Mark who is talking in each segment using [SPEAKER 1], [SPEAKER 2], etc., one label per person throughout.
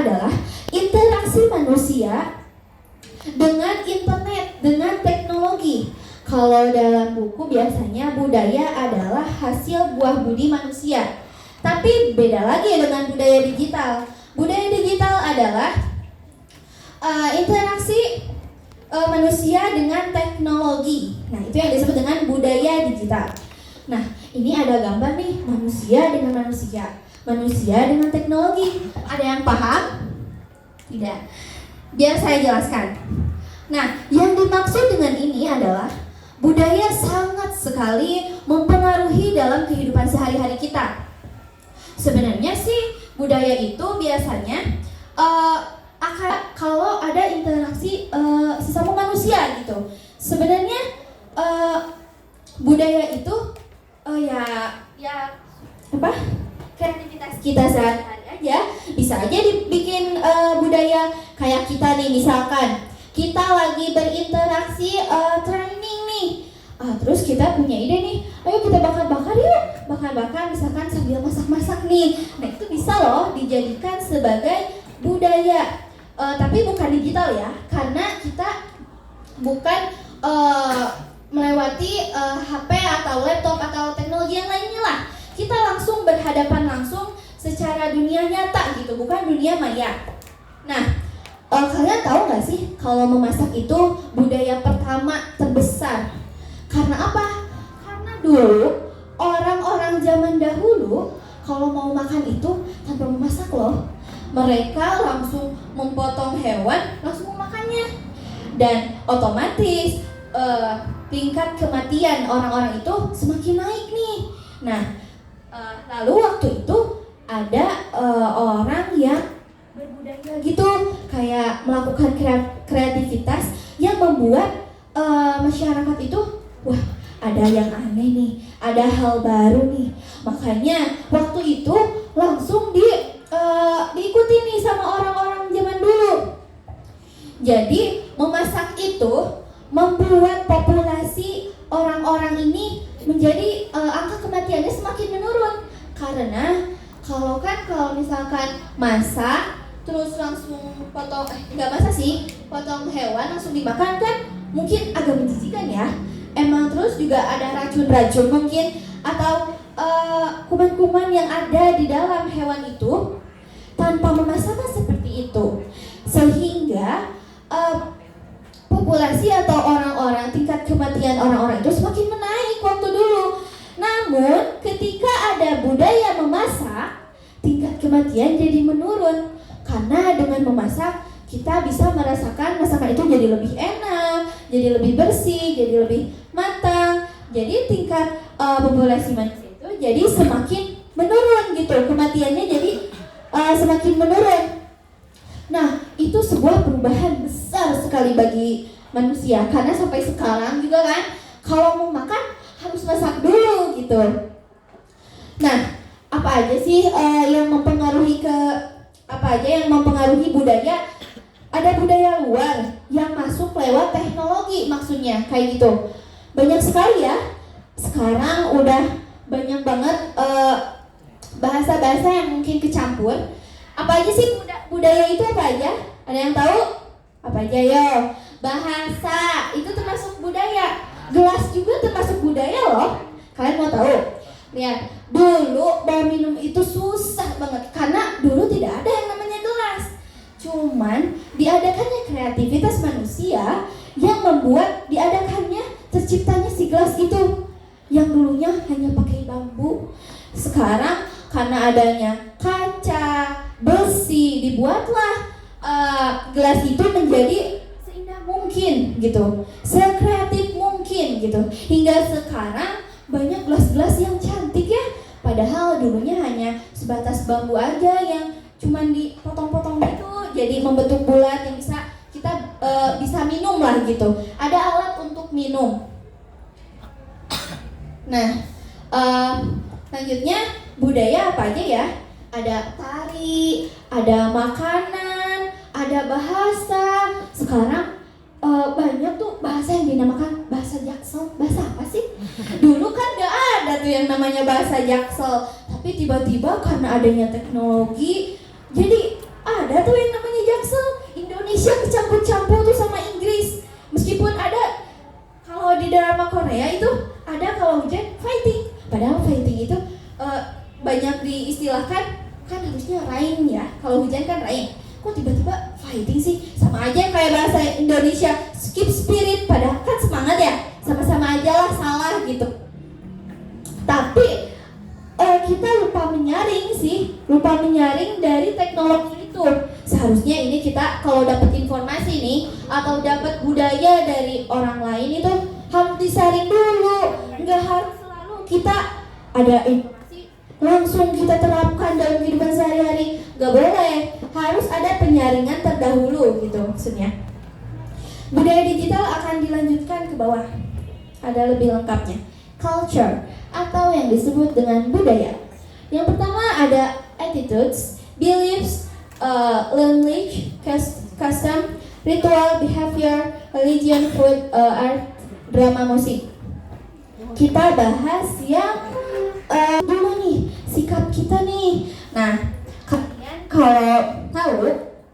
[SPEAKER 1] adalah interaksi manusia dengan internet, dengan teknologi. Kalau dalam buku biasanya budaya adalah hasil buah budi manusia. Tapi beda lagi dengan budaya digital. Budaya digital adalah interaksi manusia dengan teknologi. Nah, itu yang disebut dengan budaya digital. Nah, ini ada gambar nih, manusia dengan manusia, manusia dengan teknologi. Ada yang paham? Tidak. Biar saya jelaskan. Nah, yang dimaksud dengan ini adalah budaya sangat sekali mempengaruhi dalam kehidupan sehari-hari kita. Sebenarnya sih budaya itu biasanya kalau ada interaksi sesama manusia gitu. Sebenarnya budaya itu kreativitas kita sehari-hari aja. Bisa aja dibikin budaya kayak kita nih, misalkan kita lagi berinteraksi training nih. Terus kita punya ide nih, ayo kita bakar-bakar yuk. Bakar-bakar misalkan sambil masak-masak nih. Nah, itu bisa loh dijadikan sebagai budaya. Tapi bukan digital ya, karena kita bukan melewati HP atau laptop atau teknologi yang lainnya lah. Kita langsung berhadapan langsung secara dunia nyata gitu, bukan dunia maya. Nah, kalian tahu nggak sih kalau memasak itu budaya pertama terbesar? Karena apa? Karena dulu orang-orang zaman dahulu kalau mau makan itu tanpa memasak loh. Mereka langsung memotong hewan, langsung memakannya. Dan otomatis tingkat kematian orang-orang itu semakin naik nih. Nah, lalu waktu itu ada orang yang berbudaya gitu, kayak melakukan kreativitas yang membuat masyarakat itu, wah, ada yang aneh nih, ada hal baru nih. Makanya waktu itu langsung diikuti nih sama orang-orang zaman dulu. Jadi memasak itu membuat populasi orang-orang ini menjadi angka kematiannya semakin menurun. Karena kalau misalkan masak terus langsung potong potong hewan langsung dimakan kan mungkin agak menjijikan ya. Emang terus juga ada racun-racun mungkin atau kuman-kuman yang ada di dalam hewan itu. Tanpa memasak seperti itu, sehingga populasi atau orang-orang, tingkat kematian orang-orang itu semakin menaik waktu dulu. Namun ketika ada budaya memasak, tingkat kematian jadi menurun. Karena dengan memasak kita bisa merasakan masakan itu jadi lebih enak, jadi lebih bersih, jadi lebih matang. Jadi tingkat populasi manusia itu jadi semakin menurun gitu, kematiannya jadi semakin menurun. Nah, itu sebuah perubahan besar sekali bagi manusia. Karena sampai sekarang juga kan, kalau mau makan harus masak dulu gitu. Nah, apa aja sih yang mempengaruhi budaya? Ada budaya luar yang masuk lewat teknologi, maksudnya kayak gitu. Banyak sekali ya. Sekarang udah banyak banget bahasa-bahasa yang mungkin kecampur. Apa aja sih budaya itu, apa aja? Ada yang tahu? Apa aja yo? Bahasa itu termasuk budaya. Gelas juga termasuk budaya loh. Kalian mau tahu? Lihat, dulu bawa minum itu susah banget karena dulu tidak ada yang namanya gelas. Cuman diadakannya kreativitas manusia yang membuat diadakannya terciptanya si gelas itu. Yang dulunya hanya pakai bambu, sekarang karena adanya kaca, besi, dibuatlah gelas itu menjadi seindah mungkin gitu, sekreatif mungkin gitu. Hingga sekarang banyak gelas-gelas yang cantik ya, padahal dulunya hanya sebatas bambu aja yang cuman dipotong-potong gitu, jadi membentuk bulat yang kita bisa minum lah gitu. Ada alat untuk minum. Nah, selanjutnya budaya apa aja ya? Ada tari, ada makanan, ada bahasa. Sekarang banyak tuh bahasa yang dinamakan bahasa Jaksel. Bahasa apa sih? Dulu kan gak ada tuh yang namanya bahasa Jaksel. Tapi tiba-tiba karena adanya teknologi, jadi ada tuh hujan kan rain. Kok tiba-tiba fighting sih? Sama aja kayak bahasa Indonesia skip spirit, padahal kan semangat ya. Sama-sama aja lah salah gitu. Tapi kita lupa menyaring dari teknologi itu. Seharusnya ini kita kalau dapat informasi nih atau dapat budaya dari orang lain itu harus disaring dulu. Nggak harus selalu kita ada informasi langsung kita terapkan dalam kehidupan sehari-hari. Nggak boleh, harus ada penyaringan terdahulu gitu maksudnya. Budaya digital akan dilanjutkan ke bawah. Ada lebih lengkapnya. Culture atau yang disebut dengan budaya. Yang pertama ada attitudes, beliefs, language, custom, ritual, behavior, religion, food, art, drama, musik. Kita bahas yang dulu nih, sikap kita nih. Nah, kalian kalau tahu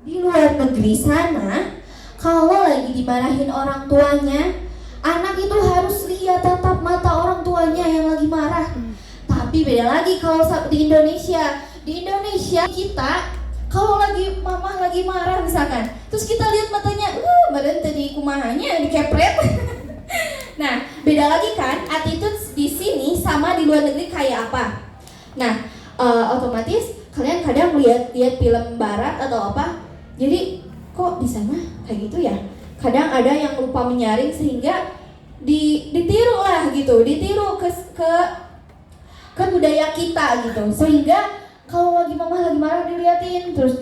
[SPEAKER 1] di luar negeri sana, kalau lagi dimarahin orang tuanya, anak itu harus lihat tatap mata orang tuanya yang lagi marah. Tapi beda lagi kalau di Indonesia. Di Indonesia kita kalau mama lagi marah misalkan, terus kita lihat matanya, badan tadi kumahanya dikepret. Nah, beda lagi kan attitude di sini sama di luar negeri kayak apa. Nah, otomatis kalian kadang lihat film barat atau apa, jadi kok di sana kayak gitu ya. Kadang ada yang lupa menyaring sehingga ditiru lah gitu, ditiru ke budaya kita gitu, sehingga kalau lagi mama lagi marah diliatin terus